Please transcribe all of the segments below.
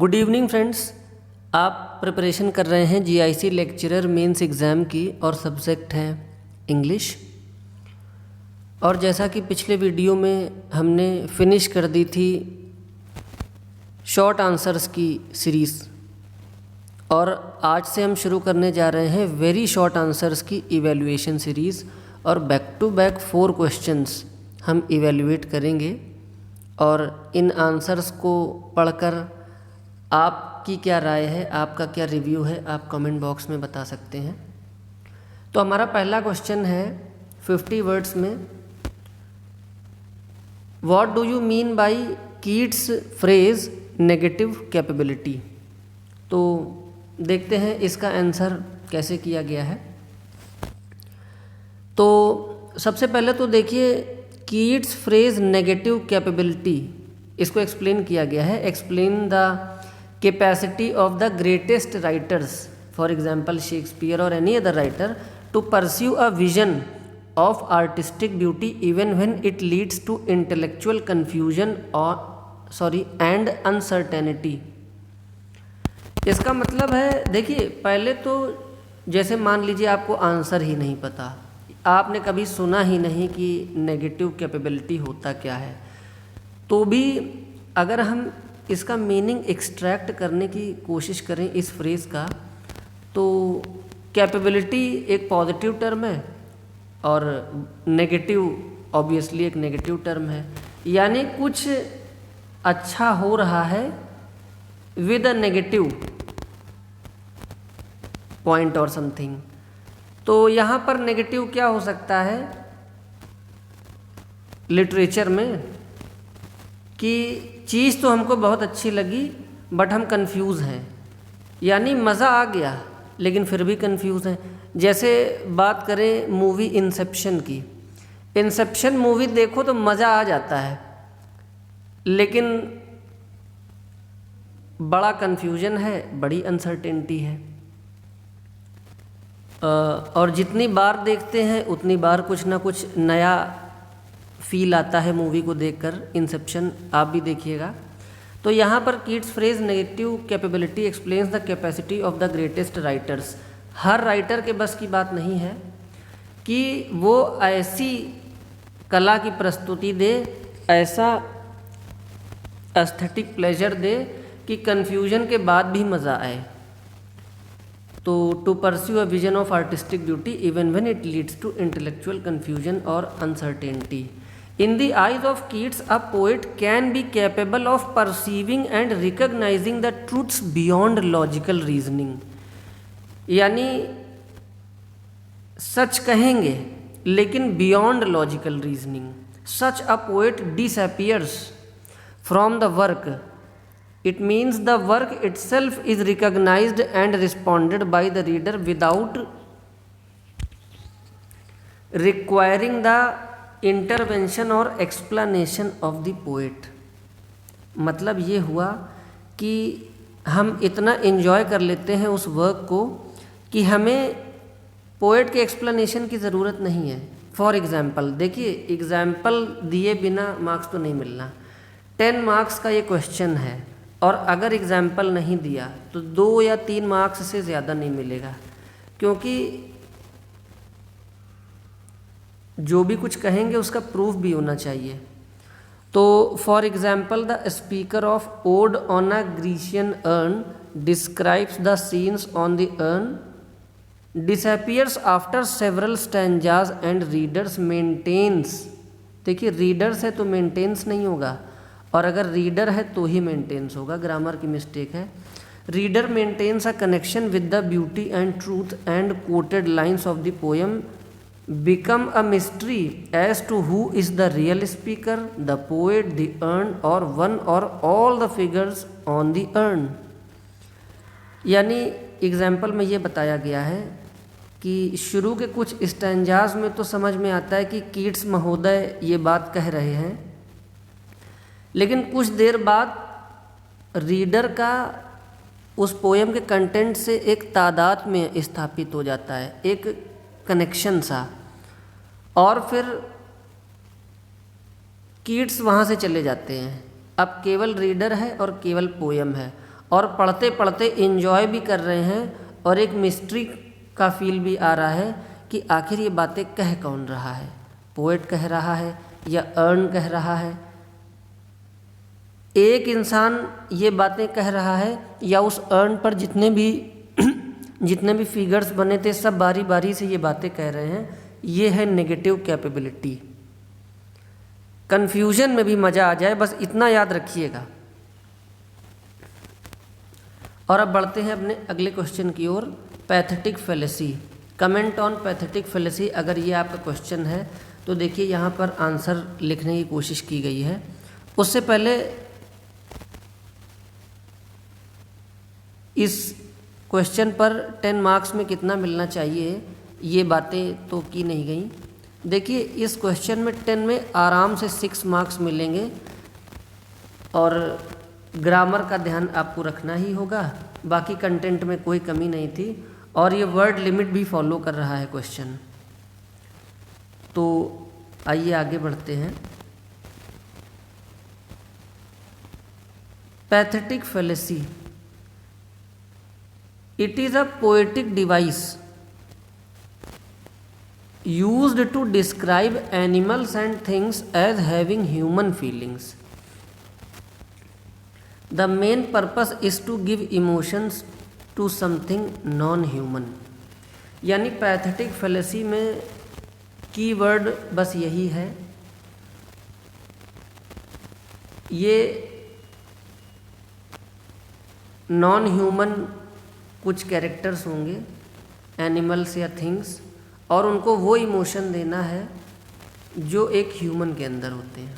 Good evening friends. आप preparation कर रहे हैं जीआईसी लेक्चरर मेंस एग्ज़ाम की और सब्जेक्ट है इंग्लिश। और जैसा कि पिछले वीडियो में हमने फिनिश कर दी थी शॉर्ट आंसर्स की सीरीज़, और आज से हम शुरू करने जा रहे हैं वेरी शॉर्ट आंसर्स की इवैल्यूएशन सीरीज़। और बैक टू बैक 4 क्वेश्चंस हम इवैल्यूएट करेंगे और इन आंसर्स को पढ़कर आपकी क्या राय है, आपका क्या रिव्यू है, आप कमेंट बॉक्स में बता सकते हैं। तो हमारा पहला क्वेश्चन है 50 वर्ड्स में, what do you mean by Keats phrase negative capability. तो देखते हैं इसका आंसर कैसे किया गया है। तो सबसे पहले तो देखिए कीट्स फ्रेज नेगेटिव कैपेबिलिटी, इसको एक्सप्लेन किया गया है। Explain the capacity of the greatest writers, for example Shakespeare और any other writer, to pursue a vision of artistic beauty even when it leads to intellectual confusion and uncertainty. इसका मतलब है, देखिए पहले तो जैसे मान लीजिए आपको आंसर ही नहीं पता, आपने कभी सुना ही नहीं कि नेगेटिव कैपेबिलिटी होता क्या है, तो भी अगर हम इसका मीनिंग एक्सट्रैक्ट करने की कोशिश करें इस फ्रेज़ का, तो कैपेबिलिटी एक पॉजिटिव टर्म है और नेगेटिव ऑब्वियसली एक नेगेटिव टर्म है, यानी कुछ अच्छा हो रहा है विद अ नेगेटिव पॉइंट और समथिंग। तो यहाँ पर नेगेटिव क्या हो सकता है लिटरेचर में, कि चीज़ तो हमको बहुत अच्छी लगी बट हम कंफ्यूज हैं, यानी मज़ा आ गया लेकिन फिर भी कंफ्यूज हैं। जैसे बात करें मूवी इंसेप्शन की, इंसेप्शन मूवी देखो तो मज़ा आ जाता है लेकिन बड़ा कंफ्यूजन है, बड़ी अनसर्टेनिटी है। और जितनी बार देखते हैं उतनी बार कुछ ना कुछ नया फील आता है मूवी को देखकर। इंसेप्शन आप भी देखिएगा। तो यहाँ पर Keats phrase negative capability explains the capacity of the greatest writers. Her writer के बस की बात नहीं है कि वो ऐसी कला की प्रस्तुति दे, ऐसा एस्थेटिक प्लेजर दे कि कन्फ्यूजन के बाद भी मज़ा आए। तो to pursue a vision of artistic beauty even when it leads to intellectual confusion और uncertainty. In the eyes of Keats, a poet can be capable of perceiving and recognizing the truths beyond logical reasoning. यानी सच कहेंगे लेकिन beyond logical reasoning. Such a poet disappears from the work. It means the work itself is recognized and responded by the reader without requiring the intervention और explanation of the poet. मतलब ये हुआ कि हम इतना एंजॉय कर लेते हैं उस वर्क को कि हमें पोएट के एक्सप्लेनेशन की ज़रूरत नहीं है। फॉर एग्ज़ाम्पल देखिए, एग्ज़ाम्पल दिए बिना मार्क्स तो नहीं मिलना। 10 मार्क्स का ये क्वेश्चन है और अगर एग्ज़ाम्पल नहीं दिया तो 2 या 3 मार्क्स से ज़्यादा नहीं मिलेगा, क्योंकि जो भी कुछ कहेंगे उसका प्रूफ भी होना चाहिए। तो for example the speaker of ode on a Grecian urn describes the scenes on the urn disappears after several stanzas and readers maintains. देखिए रीडर्स है तो मेंटेन्स नहीं होगा, और अगर रीडर है तो ही मेंटेन्स होगा, ग्रामर की मिस्टेक है। Reader maintains a connection with the beauty and truth and quoted lines of the poem become a mystery as to who is the real speaker, the poet, the urn, or one or all the figures on the urn। यानी example में ये बताया गया है कि शुरू के कुछ स्टैंजाज में तो समझ में आता है कि कीट्स महोदय ये बात कह रहे हैं, लेकिन कुछ देर बाद रीडर का उस पोएम के कंटेंट से एक तादाद में स्थापित हो जाता है, एक कनेक्शन सा, और फिर कीट्स वहाँ से चले जाते हैं। अब केवल रीडर है और केवल पोएम है, और पढ़ते पढ़ते एंजॉय भी कर रहे हैं और एक मिस्ट्री का फील भी आ रहा है कि आखिर ये बातें कह कौन रहा है, पोएट कह रहा है या अर्न कह रहा है। एक इंसान ये बातें कह रहा है या उस अर्न पर जितने भी फिगर्स बने थे सब बारी बारी से ये बातें कह रहे हैं। ये है नेगेटिव कैपेबिलिटी। कन्फ्यूजन में भी मज़ा आ जाए, बस इतना याद रखिएगा। और अब बढ़ते हैं अपने अगले क्वेश्चन की ओर, pathetic fallacy. Comment on pathetic fallacy, अगर ये आपका क्वेश्चन है तो देखिए यहाँ पर आंसर लिखने की कोशिश की गई है। उससे पहले इस क्वेश्चन पर 10 मार्क्स में कितना मिलना चाहिए ये बातें तो की नहीं गई। देखिए इस क्वेश्चन में 10 में आराम से 6 मार्क्स मिलेंगे और ग्रामर का ध्यान आपको रखना ही होगा। बाकी कंटेंट में कोई कमी नहीं थी और ये वर्ड लिमिट भी फॉलो कर रहा है क्वेश्चन। तो आइए आगे बढ़ते हैं। Pathetic fallacy, it is a poetic device used to describe animals and things as having human feelings. The main purpose is to give emotions to something non-human. यानी पैथेटिक फैलेसी में कीवर्ड बस यही है, ये नॉन ह्यूमन कुछ characters होंगे, animals या things, और उनको वो इमोशन देना है जो एक ह्यूमन के अंदर होते हैं।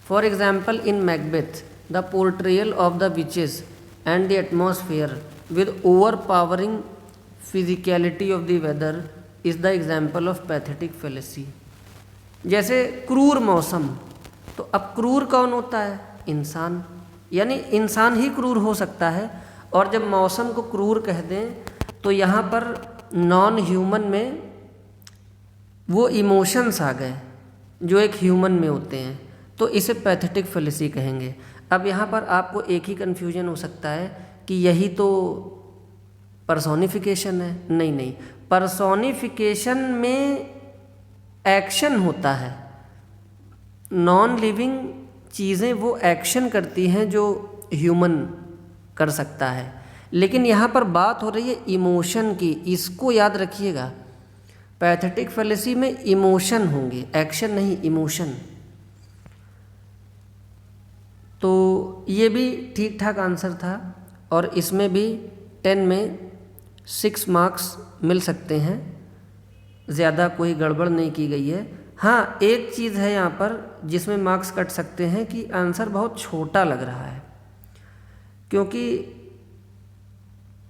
For example in Macbeth the portrayal of the witches and the atmosphere with overpowering physicality of the weather is the example of pathetic fallacy. जैसे क्रूर मौसम, तो अब क्रूर कौन होता है? इंसान, यानी इंसान ही क्रूर हो सकता है। और जब मौसम को क्रूर कह दें तो यहाँ पर नॉन ह्यूमन में वो इमोशंस आ गए जो एक ह्यूमन में होते हैं, तो इसे पैथेटिक फैलेसी कहेंगे। अब यहाँ पर आपको एक ही कन्फ्यूजन हो सकता है कि यही तो पर्सोनिफिकेशन है। नहीं, पर्सोनिफिकेशन में एक्शन होता है, नॉन लिविंग चीज़ें वो एक्शन करती हैं जो ह्यूमन कर सकता है, लेकिन यहाँ पर बात हो रही है इमोशन की। इसको याद रखिएगा, पैथेटिक फैलेसी में इमोशन होंगे, एक्शन नहीं, इमोशन। तो ये भी ठीक ठाक आंसर था और इसमें भी 10 में 6 मार्क्स मिल सकते हैं, ज़्यादा कोई गड़बड़ नहीं की गई है। हाँ, एक चीज़ है यहाँ पर जिसमें मार्क्स कट सकते हैं कि आंसर बहुत छोटा लग रहा है, क्योंकि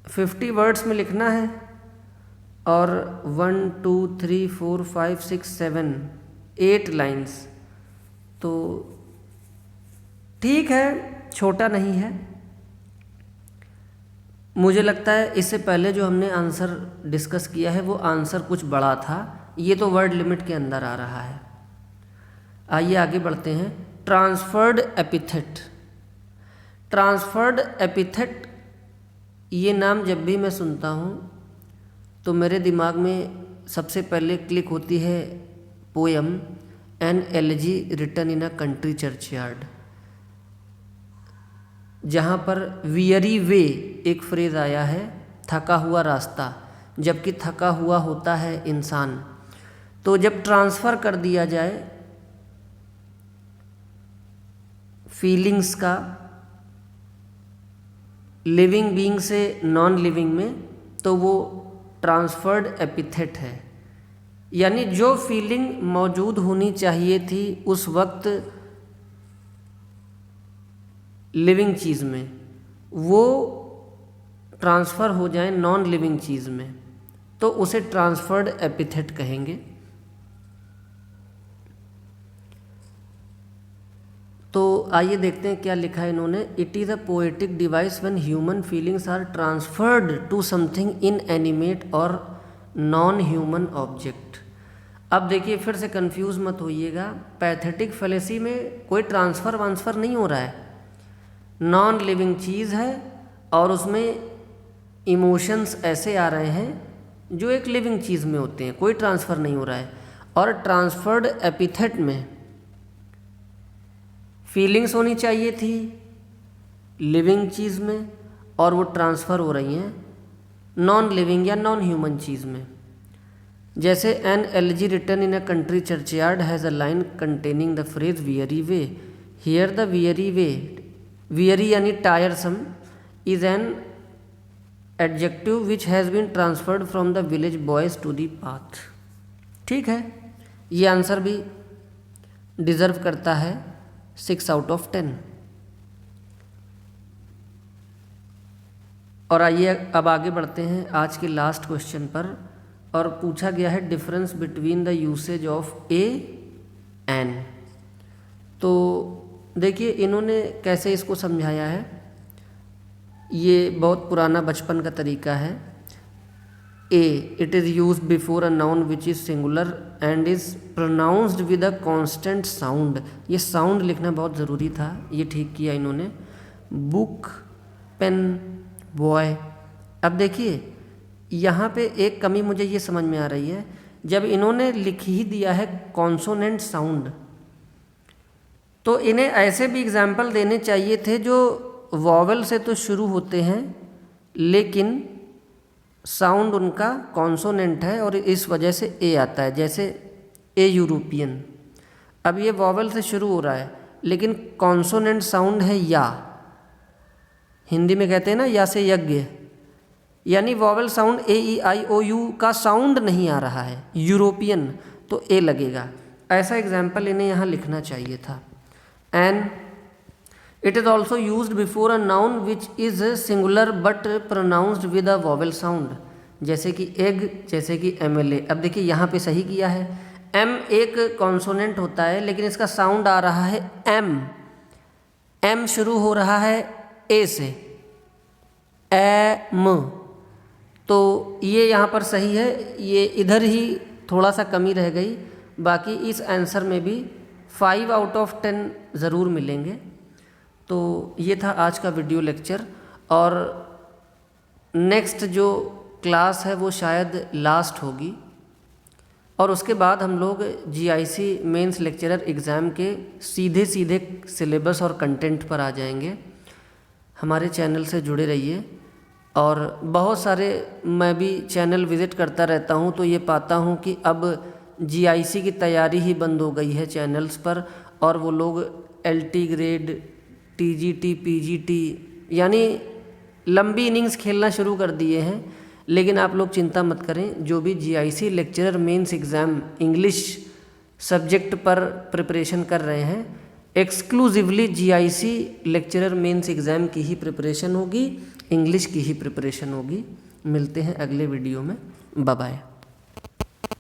50 वर्ड्स में लिखना है और 1 2 3 4 5 6 7 8 लाइन्स, तो ठीक है, छोटा नहीं है। मुझे लगता है इससे पहले जो हमने आंसर डिस्कस किया है वो आंसर कुछ बड़ा था, ये तो वर्ड लिमिट के अंदर आ रहा है। आइए आगे बढ़ते हैं। Transferred epithet. ट्रांसफर्ड एपिथेट, ये नाम जब भी मैं सुनता हूँ तो मेरे दिमाग में सबसे पहले क्लिक होती है poem an elegy written in a country churchyard, जहाँ पर वियरी वे एक फ्रेज़ आया है, थका हुआ रास्ता, जबकि थका हुआ होता है इंसान। तो जब ट्रांसफ़र कर दिया जाए फीलिंग्स का लिविंग बीइंग से नॉन लिविंग में, तो वो ट्रांसफर्ड एपिथेट है। यानी जो फीलिंग मौजूद होनी चाहिए थी उस वक्त लिविंग चीज़ में, वो ट्रांसफ़र हो जाए नॉन लिविंग चीज़ में, तो उसे ट्रांसफर्ड एपिथेट कहेंगे। तो आइए देखते हैं क्या लिखा है इन्होंने। It is a poetic device when human feelings are transferred to something inanimate और नॉन ह्यूमन ऑब्जेक्ट। अब देखिए, फिर से कंफ्यूज मत होइएगा, पैथेटिक फैलेसी में कोई ट्रांसफ़र वांसफ़र नहीं हो रहा है, नॉन लिविंग चीज़ है और उसमें इमोशंस ऐसे आ रहे हैं जो एक लिविंग चीज़ में होते हैं, कोई ट्रांसफ़र नहीं हो रहा है। और ट्रांसफर्ड एपिथेट में फीलिंग्स होनी चाहिए थी लिविंग चीज़ में और वो ट्रांसफ़र हो रही हैं नॉन लिविंग या नॉन ह्यूमन चीज़ में। जैसे an elegy written in a country churchyard has a line containing the phrase weary way, here the weary way, weary यानी tiresome, is an adjective which has been transferred from the village boys to the path. ठीक है, ये answer भी deserve करता है 6 out of 10। और आइए अब आगे बढ़ते हैं आज के लास्ट क्वेश्चन पर, और पूछा गया है difference between the usage of a an. तो देखिए इन्होंने कैसे इसको समझाया है, ये बहुत पुराना बचपन का तरीका है। A, it is use before a noun which is singular and is pronounced with a consonant sound. ये साउंड लिखना बहुत ज़रूरी था, ये ठीक किया इन्होंने। Book, pen, boy. अब देखिए यहाँ पे एक कमी मुझे ये समझ में आ रही है, जब इन्होंने लिख ही दिया है कॉन्सोनेंट साउंड, तो इन्हें ऐसे भी एग्जाम्पल देने चाहिए थे जो वॉवेल से तो शुरू होते हैं लेकिन साउंड उनका कॉन्सोनेंट है और इस वजह से ए आता है। जैसे ए यूरोपियन, अब ये वॉवेल से शुरू हो रहा है लेकिन कॉन्सोनेंट साउंड है या, हिंदी में कहते हैं ना या से यज्ञ, यानी vowel sound A E I O U का साउंड नहीं आ रहा है। यूरोपियन तो ए लगेगा। ऐसा एग्जाम्पल इन्हें यहाँ लिखना चाहिए था। And it is also used before a noun which is singular but pronounced with a vowel sound, जैसे कि एग, जैसे कि MLA। अब देखिए यहाँ पे सही किया है, M एक कॉन्सोनेंट होता है लेकिन इसका साउंड आ रहा है M शुरू हो रहा है A से, M, तो ये यहाँ पर सही है। ये इधर ही थोड़ा सा कमी रह गई, बाकी इस आंसर में भी 5 आउट ऑफ 10 ज़रूर मिलेंगे। तो ये था आज का वीडियो लेक्चर, और नेक्स्ट जो क्लास है वो शायद लास्ट होगी, और उसके बाद हम लोग GIC मेंस लेक्चरर एग्ज़ाम के सीधे सिलेबस और कंटेंट पर आ जाएंगे। हमारे चैनल से जुड़े रहिए, और बहुत सारे मैं भी चैनल विज़िट करता रहता हूँ तो ये पाता हूँ कि अब GIC की तैयारी ही बंद हो गई है चैनल्स पर, और वो लोग LT ग्रेड, TGT, PGT यानी लंबी इनिंग्स खेलना शुरू कर दिए हैं। लेकिन आप लोग चिंता मत करें, जो भी GIC lecturer mains exam English subject पर प्रिपरेशन कर रहे हैं, exclusively GIC lecturer mains exam की ही प्रिपरेशन होगी, इंग्लिश की ही प्रिपरेशन होगी। मिलते हैं अगले वीडियो में, बाय बाय।